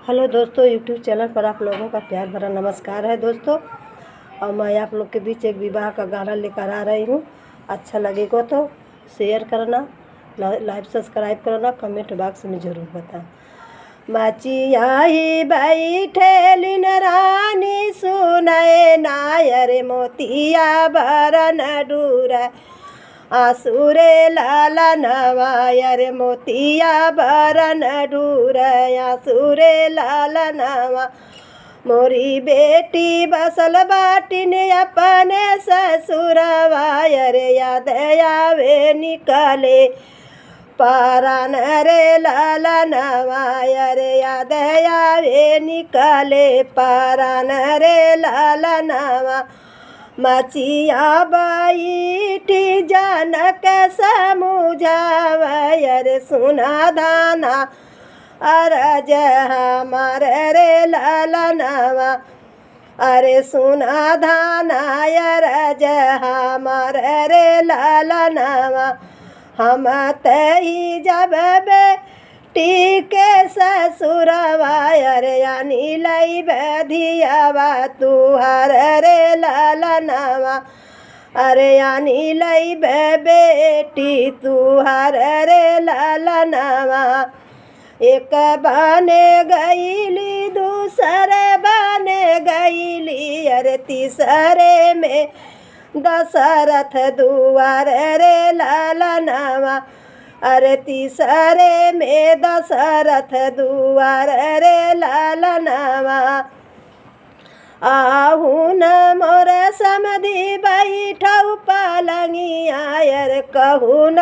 Hello दोस्तों, YouTube channel पर आप लोगों का प्यार भरा नमस्कार है दोस्तों। और मैं आप लोग के बीच एक विवाह का गाना लेकर आ रही हूँ। अच्छा लगेगा तो शेयर करना, लाइक सब्सक्राइब करना, कमेंट बॉक्स में ज़रूर बताना। मचिया ही बैठेलिन रानी सुनए नायर मोतिया बरन डूर आसुरे लाला नवायर मोतिया बरन डूर आसुरे लाला नवा। मोरी बेटी बसल बाटिन अपने ससुरवायर याद आवे निकले पारान रे लाला नवायर याद आवे निकले पारान रे लाला नवा। मचिया बैठी जनक समुझावयर सुना दाना अरज हमार रे लाला नवा। अरे सुना धाना अरज हमार रे लाला नवा। हम तही जब बेटी के ससुरवायर यानी लई बधियावा तुहर रे लाला नवा। अरे यानी लई बेटी तुहर रे लाला नवा। एक बने गईली दूसरे बने गईली अरे तीसरे में दशरथ दुआर रे लाला नवा। अरे तीसरे में दशरथ दुआर रे लाला नवा। आहू न मोर समधि बैठऊ पलंगिया अर कहू न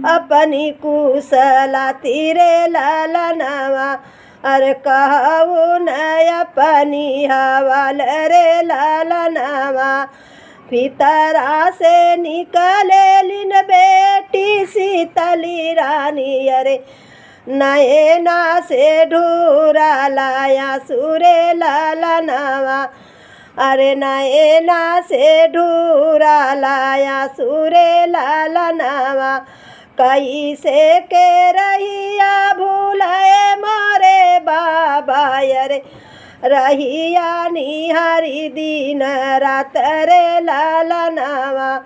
अपनी कुशला तीरे लाला नवा। अरे कहू न अपनी हवाल रे लाला नवा। पितरा से निकले लिन बेटी सीतली रानी अरे नयना से ढूरा लाया सुरे लाला नवा। अरे नयना से ढूरा लाया सुरे लाला नवा। कई से के रहिया भूलाए मोरे बाबा अरे रहिया निहारी दिन रात रे लाला नवा।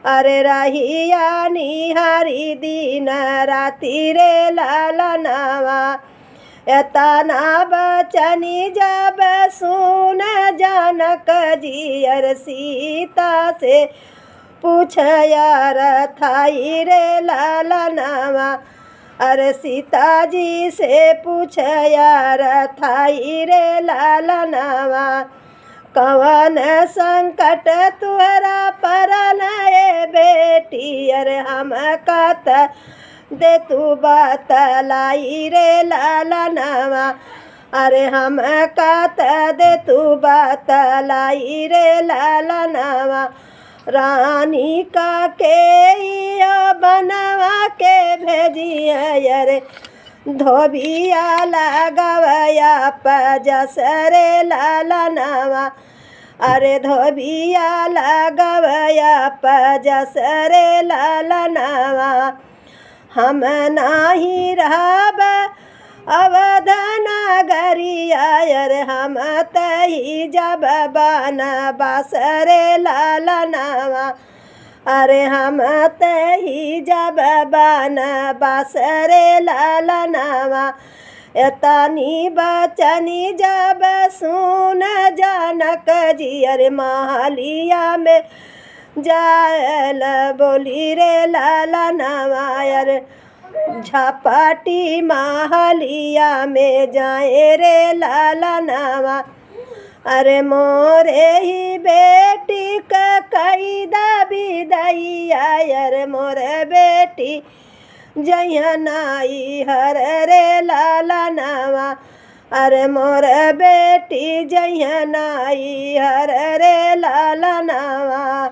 अरे रहिया निहारी दिन राति रे लाला नवा। एतना बचनी जब सुन जनक जी अर सीता से पूछ यार थाई रे लाला नवा। अरे सीता जी से पूछ यार थाई रे लाला नवा। कवन संकट तुहरा परल ए बेटी अरे हम कत दे तू बतलाई रे लाला नवा। अरे हम कत दे तू बतलाई रे लाला नवा। रानी का के बनवा के भेजिया अरे धोबिया लगवया पजस रे लाला नवा। अरे धोबिया लगवया पजस रे लाला नवा। हम नाही रहब अवध नगरिया अरे हम तही जब बनवास रे लाला नवा। अरे हम तही जब बनवास रे लाला नवा। एतनी बचनी जब सुन जनक जी अरे महलिया में जायल बोली रे लाला नवा। अरे झपाटी महलिया में जाए रे लाला नवा। अरे मोरे ही बेटी का कैदा विदैया अरे मोरे बेटी जयनाई हर रे लाला नवा। अरे मोर बेटी जयनाई हर रे लाला नवा।